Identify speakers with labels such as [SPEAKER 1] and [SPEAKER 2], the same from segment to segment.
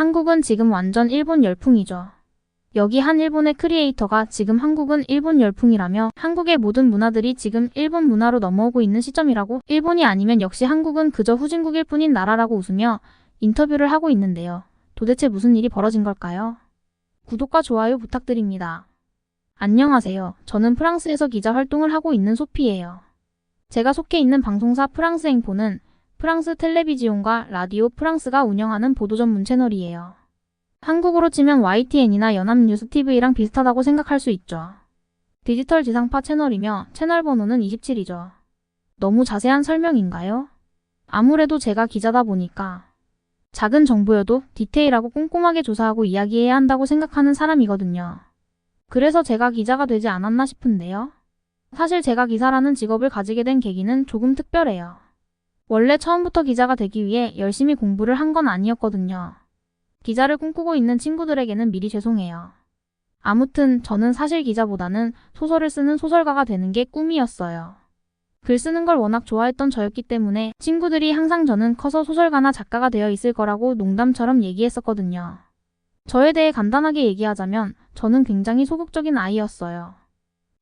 [SPEAKER 1] 한국은 지금 완전 일본 열풍이죠. 여기 한 일본의 크리에이터가 지금 한국은 일본 열풍이라며 한국의 모든 문화들이 지금 일본 문화로 넘어오고 있는 시점이라고, 일본이 아니면 역시 한국은 그저 후진국일 뿐인 나라라고 웃으며 인터뷰를 하고 있는데요. 도대체 무슨 일이 벌어진 걸까요? 구독과 좋아요 부탁드립니다. 안녕하세요. 저는 프랑스에서 기자 활동을 하고 있는 소피예요. 제가 속해 있는 방송사 프랑스 앵포는 프랑스 텔레비지온과 라디오 프랑스가 운영하는 보도 전문 채널이에요. 한국으로 치면 YTN이나 연합뉴스TV랑 비슷하다고 생각할 수 있죠. 디지털 지상파 채널이며 채널 번호는 27이죠. 너무 자세한 설명인가요? 아무래도 제가 기자다 보니까 작은 정보여도 디테일하고 꼼꼼하게 조사하고 이야기해야 한다고 생각하는 사람이거든요. 그래서 제가 기자가 되지 않았나 싶은데요. 사실 제가 기사라는 직업을 가지게 된 계기는 조금 특별해요. 원래 처음부터 기자가 되기 위해 열심히 공부를 한 건 아니었거든요. 기자를 꿈꾸고 있는 친구들에게는 미리 죄송해요. 아무튼 저는 사실 기자보다는 소설을 쓰는 소설가가 되는 게 꿈이었어요. 글 쓰는 걸 워낙 좋아했던 저였기 때문에 친구들이 항상 저는 커서 소설가나 작가가 되어 있을 거라고 농담처럼 얘기했었거든요. 저에 대해 간단하게 얘기하자면 저는 굉장히 소극적인 아이였어요.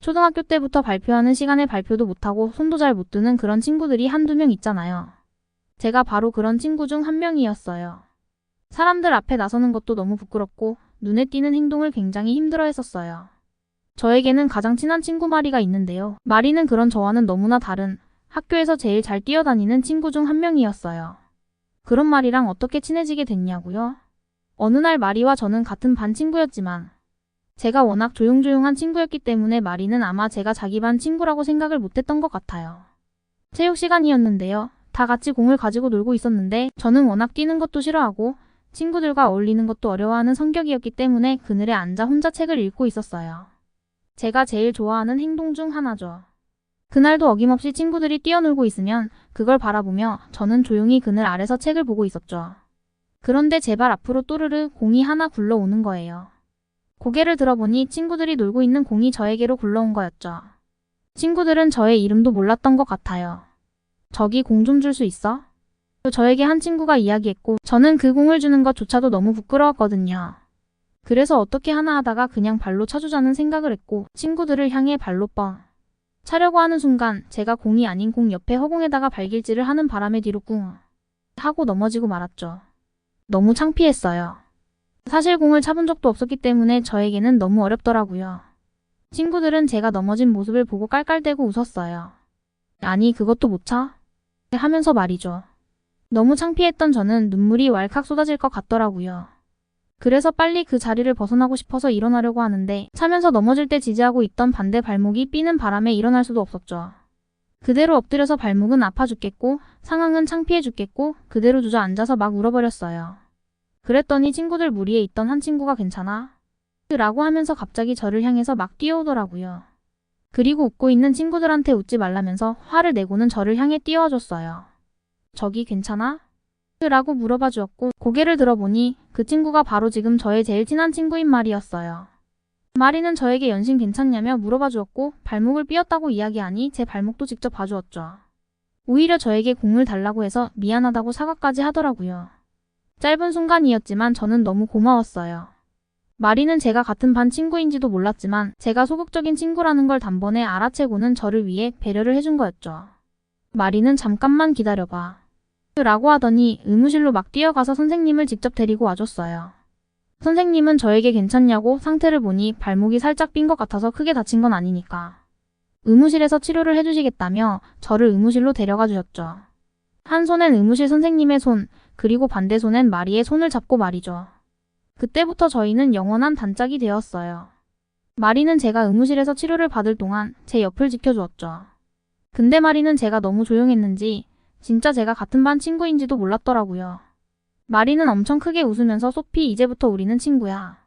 [SPEAKER 1] 초등학교 때부터 발표하는 시간에 발표도 못하고 손도 잘 못 드는 그런 친구들이 한두 명 있잖아요. 제가 바로 그런 친구 중 한 명이었어요. 사람들 앞에 나서는 것도 너무 부끄럽고 눈에 띄는 행동을 굉장히 힘들어했었어요. 저에게는 가장 친한 친구 마리가 있는데요. 마리는 그런 저와는 너무나 다른 학교에서 제일 잘 뛰어다니는 친구 중 한 명이었어요. 그런 마리랑 어떻게 친해지게 됐냐고요? 어느 날 마리와 저는 같은 반 친구였지만 제가 워낙 조용조용한 친구였기 때문에 마리는 아마 제가 자기 반 친구라고 생각을 못했던 것 같아요. 체육 시간이었는데요. 다 같이 공을 가지고 놀고 있었는데 저는 워낙 뛰는 것도 싫어하고 친구들과 어울리는 것도 어려워하는 성격이었기 때문에 그늘에 앉아 혼자 책을 읽고 있었어요. 제가 제일 좋아하는 행동 중 하나죠. 그날도 어김없이 친구들이 뛰어놀고 있으면 그걸 바라보며 저는 조용히 그늘 아래서 책을 보고 있었죠. 그런데 제 발 앞으로 또르르 공이 하나 굴러오는 거예요. 고개를 들어보니 친구들이 놀고 있는 공이 저에게로 굴러온 거였죠. 친구들은 저의 이름도 몰랐던 것 같아요. 저기 공 좀 줄 수 있어? 저에게 한 친구가 이야기했고 저는 그 공을 주는 것조차도 너무 부끄러웠거든요. 그래서 어떻게 하나 하다가 그냥 발로 차주자는 생각을 했고 친구들을 향해 발로 뻥 차려고 하는 순간 제가 공이 아닌 공 옆에 허공에다가 발길질을 하는 바람에 뒤로 꿍 하고 넘어지고 말았죠. 너무 창피했어요. 사실 공을 차본 적도 없었기 때문에 저에게는 너무 어렵더라고요. 친구들은 제가 넘어진 모습을 보고 깔깔대고 웃었어요. 아니 그것도 못 차? 하면서 말이죠. 너무 창피했던 저는 눈물이 왈칵 쏟아질 것 같더라고요. 그래서 빨리 그 자리를 벗어나고 싶어서 일어나려고 하는데 차면서 넘어질 때 지지하고 있던 반대 발목이 삐는 바람에 일어날 수도 없었죠. 그대로 엎드려서 발목은 아파 죽겠고 상황은 창피해 죽겠고 그대로 주저앉아서 막 울어버렸어요. 그랬더니 친구들 무리에 있던 한 친구가 괜찮아? 라고 하면서 갑자기 저를 향해서 막 뛰어오더라고요. 그리고 웃고 있는 친구들한테 웃지 말라면서 화를 내고는 저를 향해 뛰어와줬어요. 저기 괜찮아? 라고 물어봐 주었고 고개를 들어보니 그 친구가 바로 지금 저의 제일 친한 친구인 마리였어요. 마리는 저에게 연신 괜찮냐며 물어봐 주었고 발목을 삐었다고 이야기하니 제 발목도 직접 봐주었죠. 오히려 저에게 공을 달라고 해서 미안하다고 사과까지 하더라고요. 짧은 순간이었지만 저는 너무 고마웠어요. 마리는 제가 같은 반 친구인지도 몰랐지만 제가 소극적인 친구라는 걸 단번에 알아채고는 저를 위해 배려를 해준 거였죠. 마리는 잠깐만 기다려봐 라고 하더니 의무실로 막 뛰어가서 선생님을 직접 데리고 와줬어요. 선생님은 저에게 괜찮냐고 상태를 보니 발목이 살짝 삔 것 같아서 크게 다친 건 아니니까 의무실에서 치료를 해주시겠다며 저를 의무실로 데려가 주셨죠. 한 손엔 의무실 선생님의 손, 그리고 반대 손엔 마리의 손을 잡고 말이죠. 그때부터 저희는 영원한 단짝이 되었어요. 마리는 제가 의무실에서 치료를 받을 동안 제 옆을 지켜주었죠. 근데 마리는 제가 너무 조용했는지 진짜 제가 같은 반 친구인지도 몰랐더라고요. 마리는 엄청 크게 웃으면서 소피 이제부터 우리는 친구야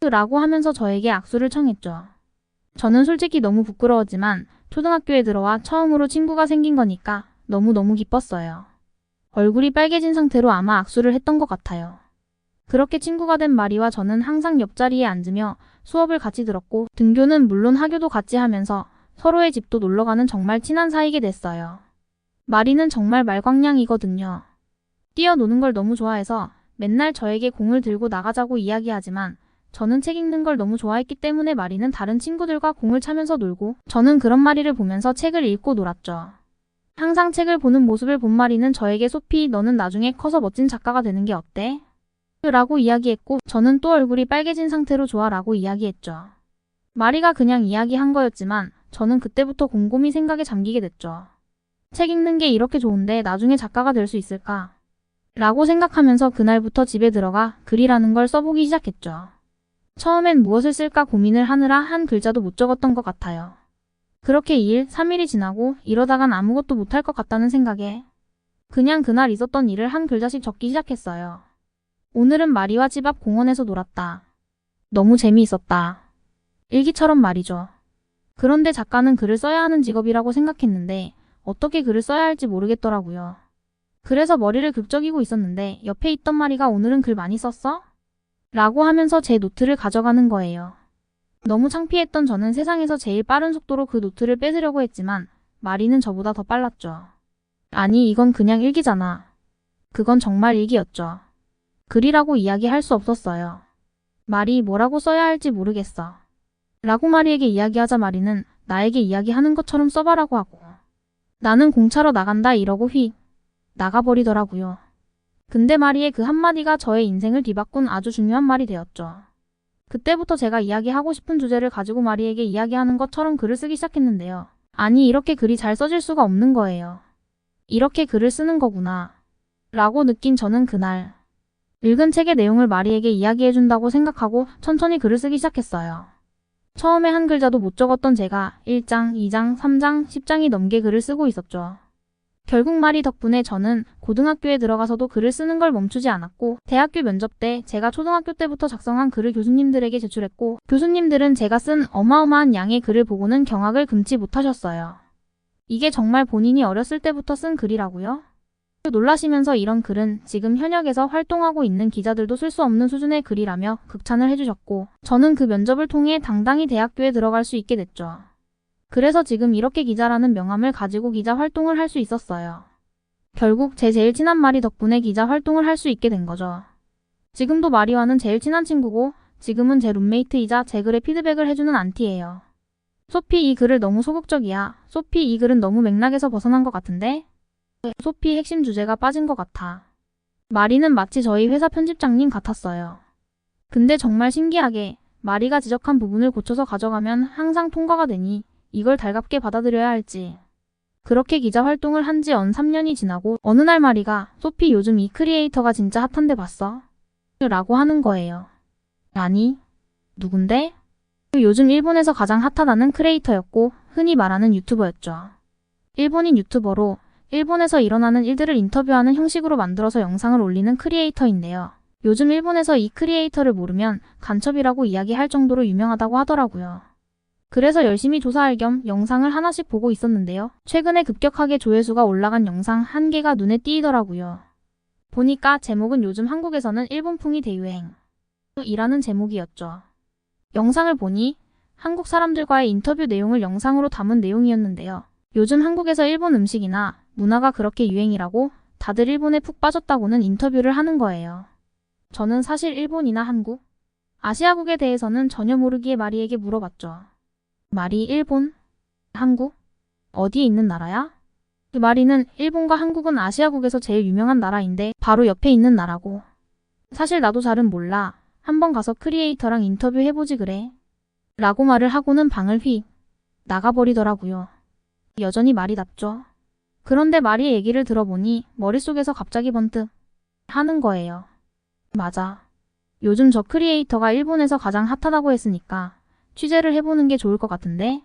[SPEAKER 1] 라고 하면서 저에게 악수를 청했죠. 저는 솔직히 너무 부끄러웠지만 초등학교에 들어와 처음으로 친구가 생긴 거니까 너무너무 기뻤어요. 얼굴이 빨개진 상태로 아마 악수를 했던 것 같아요. 그렇게 친구가 된 마리와 저는 항상 옆자리에 앉으며 수업을 같이 들었고 등교는 물론 하교도 같이 하면서 서로의 집도 놀러가는 정말 친한 사이게 됐어요. 마리는 정말 말광량이거든요. 뛰어노는 걸 너무 좋아해서 맨날 저에게 공을 들고 나가자고 이야기하지만 저는 책 읽는 걸 너무 좋아했기 때문에 마리는 다른 친구들과 공을 차면서 놀고 저는 그런 마리를 보면서 책을 읽고 놀았죠. 항상 책을 보는 모습을 본 마리는 저에게 소피, 너는 나중에 커서 멋진 작가가 되는 게 어때? 라고 이야기했고 저는 또 얼굴이 빨개진 상태로 좋아 라고 이야기했죠. 마리가 그냥 이야기한 거였지만 저는 그때부터 곰곰이 생각에 잠기게 됐죠. 책 읽는 게 이렇게 좋은데 나중에 작가가 될 수 있을까? 라고 생각하면서 그날부터 집에 들어가 글이라는 걸 써보기 시작했죠. 처음엔 무엇을 쓸까 고민을 하느라 한 글자도 못 적었던 것 같아요. 그렇게 2일, 3일이 지나고 이러다간 아무것도 못할 것 같다는 생각에 그냥 그날 있었던 일을 한 글자씩 적기 시작했어요. 오늘은 마리와 집 앞 공원에서 놀았다. 너무 재미있었다. 일기처럼 말이죠. 그런데 작가는 글을 써야 하는 직업이라고 생각했는데 어떻게 글을 써야 할지 모르겠더라고요. 그래서 머리를 극적이고 있었는데 옆에 있던 마리가 오늘은 글 많이 썼어? 라고 하면서 제 노트를 가져가는 거예요. 너무 창피했던 저는 세상에서 제일 빠른 속도로 그 노트를 뺏으려고 했지만 마리는 저보다 더 빨랐죠. 아니 이건 그냥 일기잖아. 그건 정말 일기였죠. 글이라고 이야기할 수 없었어요. 마리 뭐라고 써야 할지 모르겠어. 라고 마리에게 이야기하자 마리는 나에게 이야기하는 것처럼 써봐라고 하고 나는 공차로 나간다 이러고 휙 나가버리더라고요. 근데 마리의 그 한마디가 저의 인생을 뒤바꾼 아주 중요한 말이 되었죠. 그때부터 제가 이야기하고 싶은 주제를 가지고 마리에게 이야기하는 것처럼 글을 쓰기 시작했는데요. 아니 이렇게 글이 잘 써질 수가 없는 거예요. 이렇게 글을 쓰는 거구나. 라고 느낀 저는 그날 읽은 책의 내용을 마리에게 이야기해준다고 생각하고 천천히 글을 쓰기 시작했어요. 처음에 한 글자도 못 적었던 제가 1장, 2장, 3장, 10장이 넘게 글을 쓰고 있었죠. 결국 마리 덕분에 저는 고등학교에 들어가서도 글을 쓰는 걸 멈추지 않았고 대학교 면접 때 제가 초등학교 때부터 작성한 글을 교수님들에게 제출했고 교수님들은 제가 쓴 어마어마한 양의 글을 보고는 경악을 금치 못하셨어요. 이게 정말 본인이 어렸을 때부터 쓴 글이라고요? 놀라시면서 이런 글은 지금 현역에서 활동하고 있는 기자들도 쓸 수 없는 수준의 글이라며 극찬을 해주셨고 저는 그 면접을 통해 당당히 대학교에 들어갈 수 있게 됐죠. 그래서 지금 이렇게 기자라는 명함을 가지고 기자 활동을 할 수 있었어요. 결국 제 제일 친한 마리 덕분에 기자 활동을 할 수 있게 된 거죠. 지금도 마리와는 제일 친한 친구고 지금은 제 룸메이트이자 제 글에 피드백을 해주는 안티예요. 소피 이 글을 너무 소극적이야. 소피 이 글은 너무 맥락에서 벗어난 것 같은데? 소피 핵심 주제가 빠진 것 같아. 마리는 마치 저희 회사 편집장님 같았어요. 근데 정말 신기하게 마리가 지적한 부분을 고쳐서 가져가면 항상 통과가 되니 이걸 달갑게 받아들여야 할지. 그렇게 기자 활동을 한 지 언 3년이 지나고 어느 날 마리가 소피 요즘 이 크리에이터가 진짜 핫한데 봤어? 라고 하는 거예요. 아니, 누군데? 요즘 일본에서 가장 핫하다는 크리에이터였고 흔히 말하는 유튜버였죠. 일본인 유튜버로 일본에서 일어나는 일들을 인터뷰하는 형식으로 만들어서 영상을 올리는 크리에이터인데요. 요즘 일본에서 이 크리에이터를 모르면 간첩이라고 이야기할 정도로 유명하다고 하더라고요. 그래서 열심히 조사할 겸 영상을 하나씩 보고 있었는데요. 최근에 급격하게 조회수가 올라간 영상 한 개가 눈에 띄더라고요. 보니까 제목은 요즘 한국에서는 일본풍이 대유행 이라는 제목이었죠. 영상을 보니 한국 사람들과의 인터뷰 내용을 영상으로 담은 내용이었는데요. 요즘 한국에서 일본 음식이나 문화가 그렇게 유행이라고 다들 일본에 푹 빠졌다고는 인터뷰를 하는 거예요. 저는 사실 일본이나 한국, 아시아국에 대해서는 전혀 모르기에 마리에게 물어봤죠. 마리 일본? 한국? 어디에 있는 나라야? 그 마리는 일본과 한국은 아시아국에서 제일 유명한 나라인데 바로 옆에 있는 나라고. 사실 나도 잘은 몰라. 한번 가서 크리에이터랑 인터뷰 해보지 그래. 라고 말을 하고는 방을 휙 나가버리더라고요. 여전히 말이답죠. 그런데 마리의 얘기를 들어보니 머릿속에서 갑자기 번뜩 하는 거예요. 맞아. 요즘 저 크리에이터가 일본에서 가장 핫하다고 했으니까 취재를 해보는 게 좋을 것 같은데?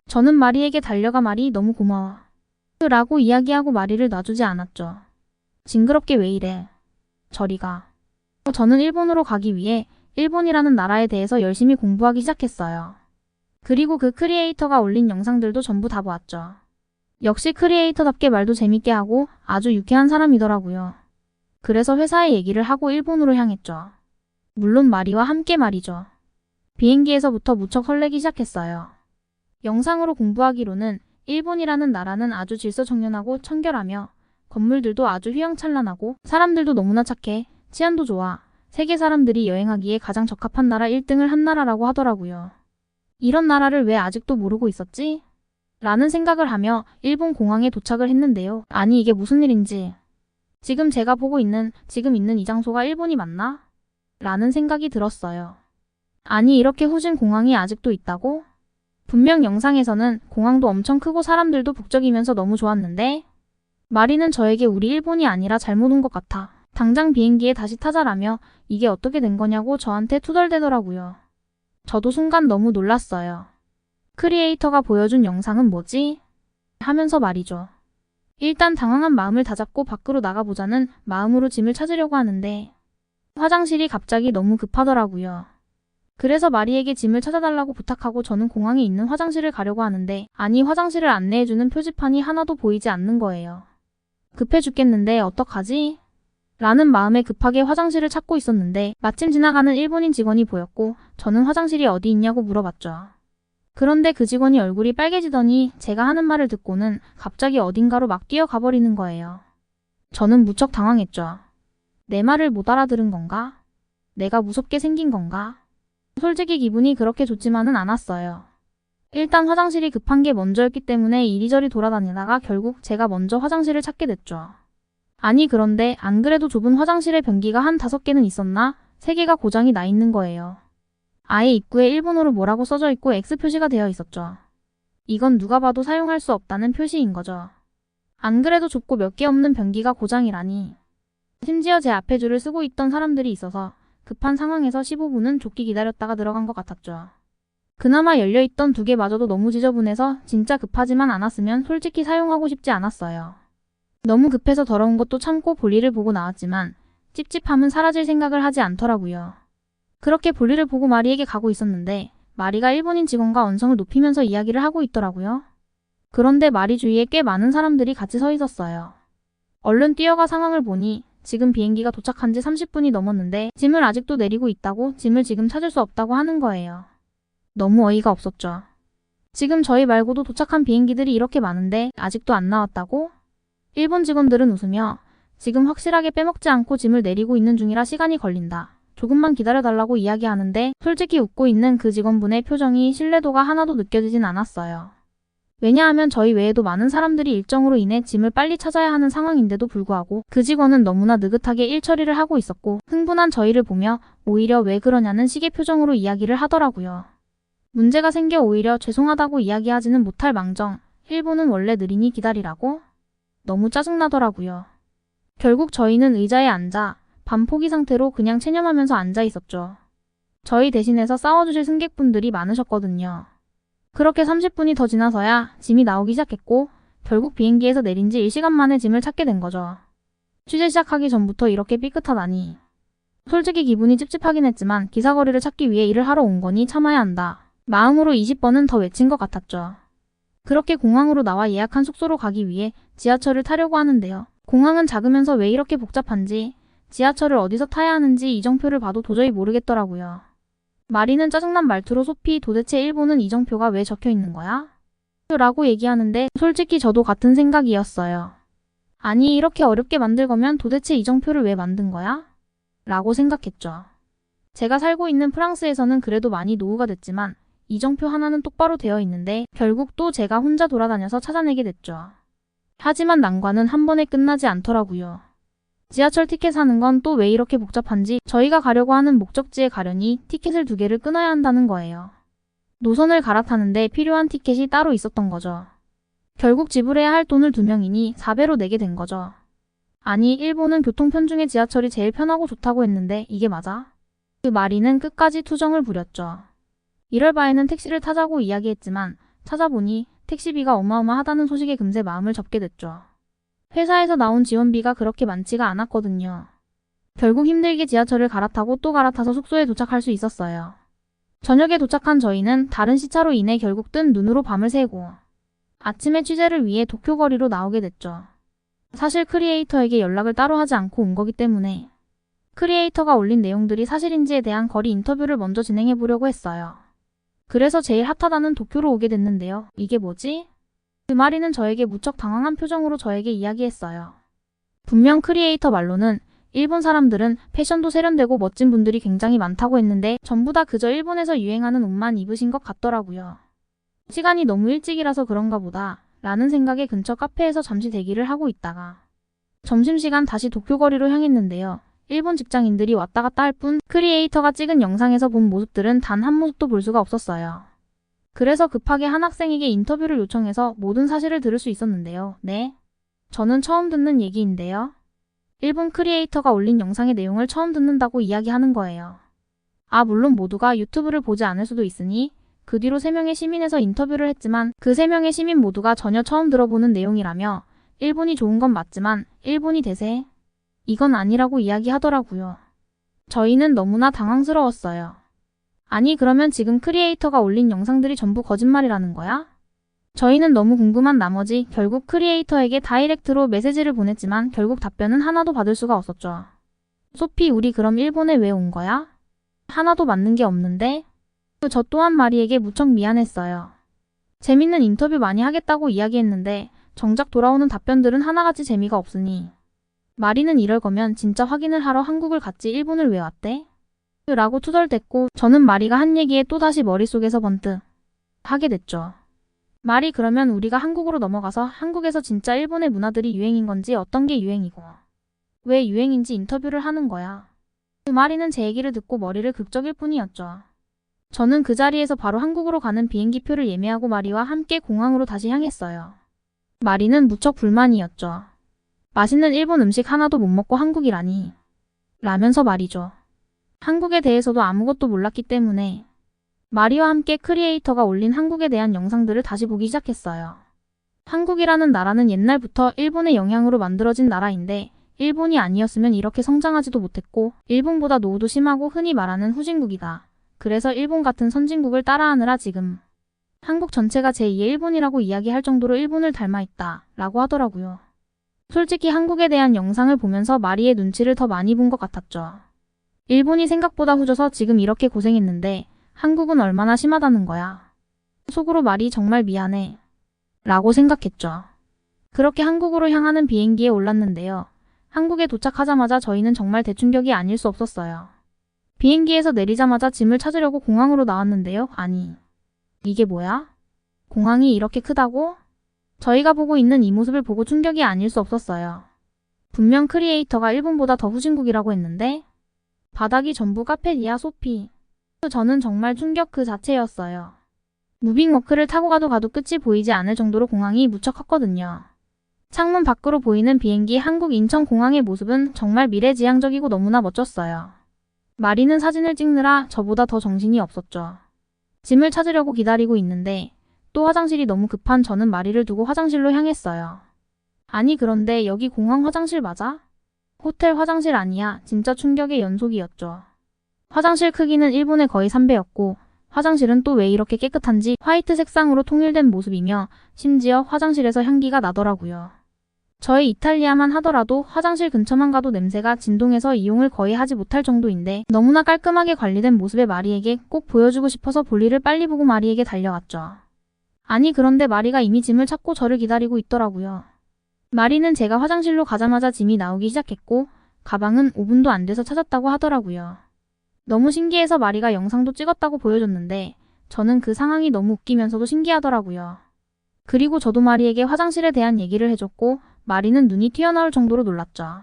[SPEAKER 1] 저는 마리에게 달려가 마리 너무 고마워. 라고 이야기하고 마리를 놔주지 않았죠. 징그럽게 왜 이래. 저리가. 저는 일본으로 가기 위해 일본이라는 나라에 대해서 열심히 공부하기 시작했어요. 그리고 그 크리에이터가 올린 영상들도 전부 다 보았죠. 역시 크리에이터답게 말도 재밌게 하고 아주 유쾌한 사람이더라고요. 그래서 회사에 얘기를 하고 일본으로 향했죠. 물론 마리와 함께 말이죠. 비행기에서부터 무척 설레기 시작했어요. 영상으로 공부하기로는 일본이라는 나라는 아주 질서정연하고 청결하며 건물들도 아주 휘황찬란하고 사람들도 너무나 착해 치안도 좋아. 세계 사람들이 여행하기에 가장 적합한 나라 1등을 한 나라라고 하더라고요. 이런 나라를 왜 아직도 모르고 있었지? 라는 생각을 하며 일본 공항에 도착을 했는데요. 아니 이게 무슨 일인지. 지금 제가 보고 있는, 지금 있는 이 장소가 일본이 맞나? 라는 생각이 들었어요. 아니 이렇게 후진 공항이 아직도 있다고? 분명 영상에서는 공항도 엄청 크고 사람들도 북적이면서 너무 좋았는데? 마리는 저에게 우리 일본이 아니라 잘못 온 것 같아. 당장 비행기에 다시 타자라며 이게 어떻게 된 거냐고 저한테 투덜대더라고요. 저도 순간 너무 놀랐어요. 크리에이터가 보여준 영상은 뭐지? 하면서 말이죠. 일단 당황한 마음을 다잡고 밖으로 나가보자는 마음으로 짐을 찾으려고 하는데 화장실이 갑자기 너무 급하더라고요. 그래서 마리에게 짐을 찾아달라고 부탁하고 저는 공항에 있는 화장실을 가려고 하는데 아니 화장실을 안내해주는 표지판이 하나도 보이지 않는 거예요. 급해 죽겠는데 어떡하지? 라는 마음에 급하게 화장실을 찾고 있었는데 마침 지나가는 일본인 직원이 보였고 저는 화장실이 어디 있냐고 물어봤죠. 그런데 그 직원이 얼굴이 빨개지더니 제가 하는 말을 듣고는 갑자기 어딘가로 막 뛰어가 버리는 거예요. 저는 무척 당황했죠. 내 말을 못 알아들은 건가? 내가 무섭게 생긴 건가? 솔직히 기분이 그렇게 좋지만은 않았어요. 일단 화장실이 급한 게 먼저였기 때문에 이리저리 돌아다니다가 결국 제가 먼저 화장실을 찾게 됐죠. 아니 그런데 안 그래도 좁은 화장실에 변기가 한 5개는 있었나? 3개가 고장이 나 있는 거예요. 아예 입구에 일본어로 뭐라고 써져 있고 X 표시가 되어 있었죠. 이건 누가 봐도 사용할 수 없다는 표시인 거죠. 안 그래도 좁고 몇 개 없는 변기가 고장이라니. 심지어 제 앞에 줄을 쓰고 있던 사람들이 있어서 급한 상황에서 15분은 좁게 기다렸다가 들어간 것 같았죠. 그나마 열려있던 2개마저도 너무 지저분해서 진짜 급하지만 않았으면 솔직히 사용하고 싶지 않았어요. 너무 급해서 더러운 것도 참고 볼일을 보고 나왔지만 찝찝함은 사라질 생각을 하지 않더라고요. 그렇게 볼일을 보고 마리에게 가고 있었는데 마리가 일본인 직원과 언성을 높이면서 이야기를 하고 있더라고요. 그런데 마리 주위에 꽤 많은 사람들이 같이 서 있었어요. 얼른 뛰어가 상황을 보니 지금 비행기가 도착한 지 30분이 넘었는데 짐을 아직도 내리고 있다고 짐을 지금 찾을 수 없다고 하는 거예요. 너무 어이가 없었죠. 지금 저희 말고도 도착한 비행기들이 이렇게 많은데 아직도 안 나왔다고? 일본 직원들은 웃으며 지금 확실하게 빼먹지 않고 짐을 내리고 있는 중이라 시간이 걸린다. 조금만 기다려달라고 이야기하는데 솔직히 웃고 있는 그 직원분의 표정이 신뢰도가 하나도 느껴지진 않았어요. 왜냐하면 저희 외에도 많은 사람들이 일정으로 인해 짐을 빨리 찾아야 하는 상황인데도 불구하고 그 직원은 너무나 느긋하게 일 처리를 하고 있었고 흥분한 저희를 보며 오히려 왜 그러냐는 식의 표정으로 이야기를 하더라고요. 문제가 생겨 오히려 죄송하다고 이야기하지는 못할 망정 일본은 원래 느리니 기다리라고? 너무 짜증나더라고요. 결국 저희는 의자에 앉아 반포기 상태로 그냥 체념하면서 앉아 있었죠. 저희 대신해서 싸워주실 승객분들이 많으셨거든요. 그렇게 30분이 더 지나서야 짐이 나오기 시작했고 결국 비행기에서 내린 지 1시간 만에 짐을 찾게 된 거죠. 취재 시작하기 전부터 이렇게 삐끗하다니. 솔직히 기분이 찝찝하긴 했지만 기사거리를 찾기 위해 일을 하러 온 거니 참아야 한다. 마음으로 20번은 더 외친 것 같았죠. 그렇게 공항으로 나와 예약한 숙소로 가기 위해 지하철을 타려고 하는데요. 공항은 작으면서 왜 이렇게 복잡한지 지하철을 어디서 타야 하는지 이정표를 봐도 도저히 모르겠더라고요. 마리는 짜증난 말투로 소피 도대체 일본은 이정표가 왜 적혀 있는 거야? 라고 얘기하는데 솔직히 저도 같은 생각이었어요. 아니 이렇게 어렵게 만들 거면 도대체 이정표를 왜 만든 거야? 라고 생각했죠. 제가 살고 있는 프랑스에서는 그래도 많이 노후가 됐지만 이정표 하나는 똑바로 되어 있는데 결국 또 제가 혼자 돌아다녀서 찾아내게 됐죠. 하지만 난관은 한 번에 끝나지 않더라고요. 지하철 티켓 사는 건 또 왜 이렇게 복잡한지 저희가 가려고 하는 목적지에 가려니 티켓을 2개를 끊어야 한다는 거예요. 노선을 갈아타는데 필요한 티켓이 따로 있었던 거죠. 결국 지불해야 할 돈을 2명이니 4배로 내게 된 거죠. 아니 일본은 교통편 중에 지하철이 제일 편하고 좋다고 했는데 이게 맞아? 그 마리는 끝까지 투정을 부렸죠. 이럴 바에는 택시를 타자고 이야기했지만 찾아보니 택시비가 어마어마하다는 소식에 금세 마음을 접게 됐죠. 회사에서 나온 지원비가 그렇게 많지가 않았거든요. 결국 힘들게 지하철을 갈아타고 또 갈아타서 숙소에 도착할 수 있었어요. 저녁에 도착한 저희는 다른 시차로 인해 결국 뜬 눈으로 밤을 새고 아침에 취재를 위해 도쿄 거리로 나오게 됐죠. 사실 크리에이터에게 연락을 따로 하지 않고 온 거기 때문에 크리에이터가 올린 내용들이 사실인지에 대한 거리 인터뷰를 먼저 진행해 보려고 했어요. 그래서 제일 핫하다는 도쿄로 오게 됐는데요. 이게 뭐지? 그 마리는 저에게 무척 당황한 표정으로 저에게 이야기했어요. 분명 크리에이터 말로는 일본 사람들은 패션도 세련되고 멋진 분들이 굉장히 많다고 했는데 전부 다 그저 일본에서 유행하는 옷만 입으신 것 같더라고요. 시간이 너무 일찍이라서 그런가 보다 라는 생각에 근처 카페에서 잠시 대기를 하고 있다가 점심시간 다시 도쿄 거리로 향했는데요. 일본 직장인들이 왔다 갔다 할 뿐 크리에이터가 찍은 영상에서 본 모습들은 단 한 모습도 볼 수가 없었어요. 그래서 급하게 한 학생에게 인터뷰를 요청해서 모든 사실을 들을 수 있었는데요. 네? 저는 처음 듣는 얘기인데요. 일본 크리에이터가 올린 영상의 내용을 처음 듣는다고 이야기하는 거예요. 아, 물론 모두가 유튜브를 보지 않을 수도 있으니 그 뒤로 3명의 시민에서 인터뷰를 했지만 그 3명의 시민 모두가 전혀 처음 들어보는 내용이라며 일본이 좋은 건 맞지만 일본이 대세? 이건 아니라고 이야기하더라고요. 저희는 너무나 당황스러웠어요. 아니, 그러면 지금 크리에이터가 올린 영상들이 전부 거짓말이라는 거야? 저희는 너무 궁금한 나머지 결국 크리에이터에게 다이렉트로 메시지를 보냈지만 결국 답변은 하나도 받을 수가 없었죠. 소피, 우리 그럼 일본에 왜 온 거야? 하나도 맞는 게 없는데? 저 또한 마리에게 무척 미안했어요. 재밌는 인터뷰 많이 하겠다고 이야기했는데 정작 돌아오는 답변들은 하나같이 재미가 없으니. 마리는 이럴 거면 진짜 확인을 하러 한국을 갔지 일본을 왜 왔대? 라고 투덜댔고 저는 마리가 한 얘기에 또다시 머릿속에서 번뜩 하게 됐죠. 마리, 그러면 우리가 한국으로 넘어가서 한국에서 진짜 일본의 문화들이 유행인 건지 어떤 게 유행이고 왜 유행인지 인터뷰를 하는 거야. 마리는 제 얘기를 듣고 머리를 극적일 뿐이었죠. 저는 그 자리에서 바로 한국으로 가는 비행기표를 예매하고 마리와 함께 공항으로 다시 향했어요. 마리는 무척 불만이었죠. 맛있는 일본 음식 하나도 못 먹고 한국이라니. 라면서 말이죠. 한국에 대해서도 아무것도 몰랐기 때문에 마리와 함께 크리에이터가 올린 한국에 대한 영상들을 다시 보기 시작했어요. 한국이라는 나라는 옛날부터 일본의 영향으로 만들어진 나라인데 일본이 아니었으면 이렇게 성장하지도 못했고 일본보다 노후도 심하고 흔히 말하는 후진국이다. 그래서 일본 같은 선진국을 따라하느라 지금 한국 전체가 제2의 일본이라고 이야기할 정도로 일본을 닮아있다 라고 하더라고요. 솔직히 한국에 대한 영상을 보면서 마리의 눈치를 더 많이 본 것 같았죠. 일본이 생각보다 후져서 지금 이렇게 고생했는데 한국은 얼마나 심하다는 거야. 속으로 마리 정말 미안해 라고 생각했죠. 그렇게 한국으로 향하는 비행기에 올랐는데요. 한국에 도착하자마자 저희는 정말 대충격이 아닐 수 없었어요. 비행기에서 내리자마자 짐을 찾으려고 공항으로 나왔는데요. 아니, 이게 뭐야? 공항이 이렇게 크다고? 저희가 보고 있는 이 모습을 보고 충격이 아닐 수 없었어요. 분명 크리에이터가 일본보다 더 후진국이라고 했는데 바닥이 전부 카페이야. 소피. 저는 정말 충격 그 자체였어요. 무빙워크를 타고 가도 끝이 보이지 않을 정도로 공항이 무척 컸거든요. 창문 밖으로 보이는 비행기 한국 인천공항의 모습은 정말 미래지향적이고 너무나 멋졌어요. 마리는 사진을 찍느라 저보다 더 정신이 없었죠. 짐을 찾으려고 기다리고 있는데 또 화장실이 너무 급한 저는 마리를 두고 화장실로 향했어요. 아니, 그런데 여기 공항 화장실 맞아? 호텔 화장실 아니야. 진짜 충격의 연속이었죠. 화장실 크기는 일본의 거의 3배였고 화장실은 또 왜 이렇게 깨끗한지 화이트 색상으로 통일된 모습이며 심지어 화장실에서 향기가 나더라고요. 저희 이탈리아만 하더라도 화장실 근처만 가도 냄새가 진동해서 이용을 거의 하지 못할 정도인데 너무나 깔끔하게 관리된 모습의 마리에게 꼭 보여주고 싶어서 볼일을 빨리 보고 마리에게 달려갔죠. 아니, 그런데 마리가 이미 짐을 찾고 저를 기다리고 있더라고요. 마리는 제가 화장실로 가자마자 짐이 나오기 시작했고 가방은 5분도 안 돼서 찾았다고 하더라고요. 너무 신기해서 마리가 영상도 찍었다고 보여줬는데 저는 그 상황이 너무 웃기면서도 신기하더라고요. 그리고 저도 마리에게 화장실에 대한 얘기를 해줬고 마리는 눈이 튀어나올 정도로 놀랐죠.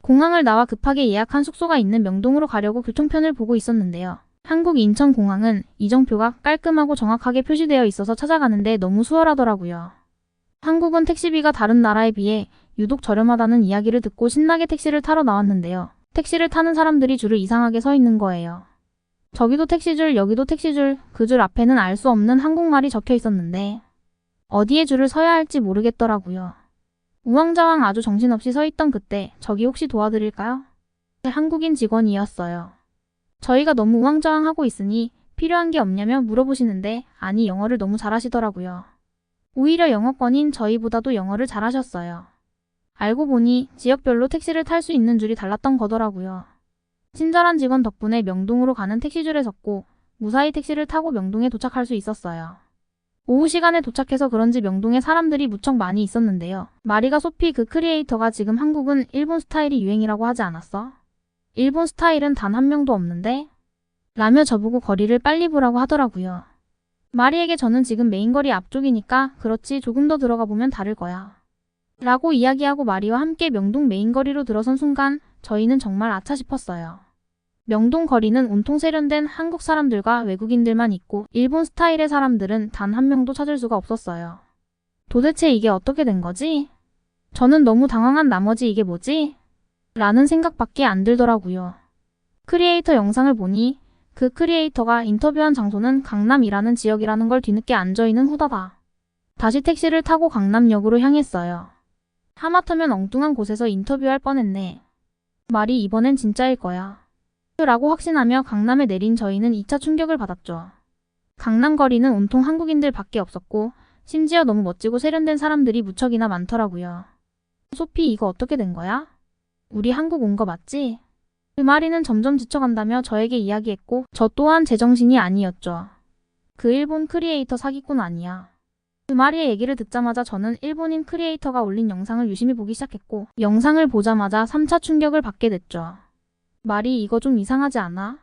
[SPEAKER 1] 공항을 나와 급하게 예약한 숙소가 있는 명동으로 가려고 교통편을 보고 있었는데요. 한국 인천공항은 이정표가 깔끔하고 정확하게 표시되어 있어서 찾아가는데 너무 수월하더라고요. 한국은 택시비가 다른 나라에 비해 유독 저렴하다는 이야기를 듣고 신나게 택시를 타러 나왔는데요. 택시를 타는 사람들이 줄을 이상하게 서 있는 거예요. 저기도 택시줄, 여기도 택시줄, 그 줄 앞에는 알 수 없는 한국말이 적혀 있었는데 어디에 줄을 서야 할지 모르겠더라고요. 우왕좌왕 아주 정신없이 서 있던 그때 저기 혹시 도와드릴까요? 한국인 직원이었어요. 저희가 너무 우왕좌왕하고 있으니 필요한 게 없냐며 물어보시는데 아니, 영어를 너무 잘하시더라고요. 오히려 영어권인 저희보다도 영어를 잘하셨어요. 알고 보니 지역별로 택시를 탈 수 있는 줄이 달랐던 거더라고요. 친절한 직원 덕분에 명동으로 가는 택시줄에 섰고 무사히 택시를 타고 명동에 도착할 수 있었어요. 오후 시간에 도착해서 그런지 명동에 사람들이 무척 많이 있었는데요. 마리가 소피 그 크리에이터가 지금 한국은 일본 스타일이 유행이라고 하지 않았어? 일본 스타일은 단 한 명도 없는데? 라며 저보고 거리를 빨리 보라고 하더라고요. 마리에게 저는 지금 메인거리 앞쪽이니까 그렇지 조금 더 들어가 보면 다를 거야. 라고 이야기하고 마리와 함께 명동 메인거리로 들어선 순간 저희는 정말 아차 싶었어요. 명동 거리는 온통 세련된 한국 사람들과 외국인들만 있고 일본 스타일의 사람들은 단 한 명도 찾을 수가 없었어요. 도대체 이게 어떻게 된 거지? 저는 너무 당황한 나머지 이게 뭐지? 라는 생각밖에 안 들더라고요. 크리에이터 영상을 보니 그 크리에이터가 인터뷰한 장소는 강남이라는 지역이라는 걸 뒤늦게 안 저희는 후다다 다시 택시를 타고 강남역으로 향했어요. 하마터면 엉뚱한 곳에서 인터뷰할 뻔했네. 말이 이번엔 진짜일 거야. 라고 확신하며 강남에 내린 저희는 2차 충격을 받았죠. 강남 거리는 온통 한국인들 밖에 없었고 심지어 너무 멋지고 세련된 사람들이 무척이나 많더라고요. 소피 이거 어떻게 된 거야? 우리 한국 온 거 맞지? 그 마리는 점점 지쳐간다며 저에게 이야기했고 저 또한 제정신이 아니었죠. 그 일본 크리에이터 사기꾼 아니야. 그 마리의 얘기를 듣자마자 저는 일본인 크리에이터가 올린 영상을 유심히 보기 시작했고 영상을 보자마자 3차 충격을 받게 됐죠. 마리 이거 좀 이상하지 않아?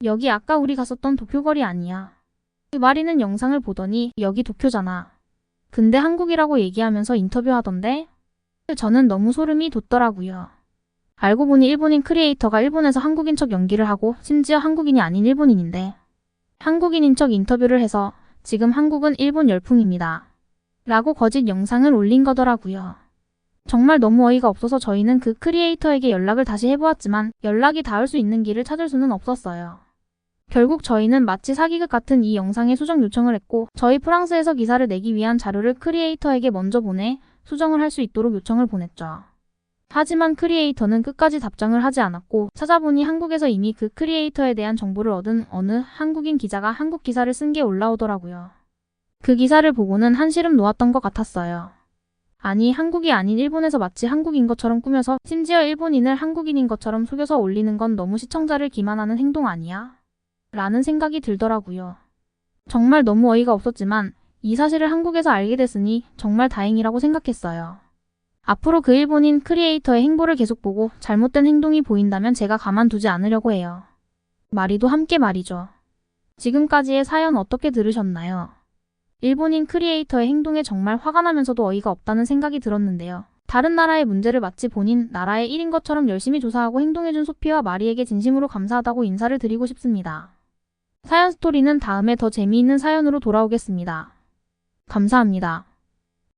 [SPEAKER 1] 여기 아까 우리 갔었던 도쿄거리 아니야. 그 마리는 영상을 보더니 여기 도쿄잖아. 근데 한국이라고 얘기하면서 인터뷰하던데? 저는 너무 소름이 돋더라고요. 알고 보니 일본인 크리에이터가 일본에서 한국인 척 연기를 하고 심지어 한국인이 아닌 일본인인데 한국인인 척 인터뷰를 해서 지금 한국은 일본 열풍입니다. 라고 거짓 영상을 올린 거더라고요. 정말 너무 어이가 없어서 저희는 그 크리에이터에게 연락을 다시 해보았지만 연락이 닿을 수 있는 길을 찾을 수는 없었어요. 결국 저희는 마치 사기극 같은 이 영상에 수정 요청을 했고 저희 프랑스에서 기사를 내기 위한 자료를 크리에이터에게 먼저 보내 수정을 할 수 있도록 요청을 보냈죠. 하지만 크리에이터는 끝까지 답장을 하지 않았고 찾아보니 한국에서 이미 그 크리에이터에 대한 정보를 얻은 어느 한국인 기자가 한국 기사를 쓴 게 올라오더라고요. 그 기사를 보고는 한시름 놓았던 것 같았어요. 아니 한국이 아닌 일본에서 마치 한국인 것처럼 꾸며서 심지어 일본인을 한국인인 것처럼 속여서 올리는 건 너무 시청자를 기만하는 행동 아니야? 라는 생각이 들더라고요. 정말 너무 어이가 없었지만 이 사실을 한국에서 알게 됐으니 정말 다행이라고 생각했어요. 앞으로 그 일본인 크리에이터의 행보를 계속 보고 잘못된 행동이 보인다면 제가 가만두지 않으려고 해요. 마리도 함께 말이죠. 지금까지의 사연 어떻게 들으셨나요? 일본인 크리에이터의 행동에 정말 화가 나면서도 어이가 없다는 생각이 들었는데요. 다른 나라의 문제를 마치 본인 나라의 일인 것처럼 열심히 조사하고 행동해준 소피와 마리에게 진심으로 감사하다고 인사를 드리고 싶습니다. 사연 스토리는 다음에 더 재미있는 사연으로 돌아오겠습니다. 감사합니다.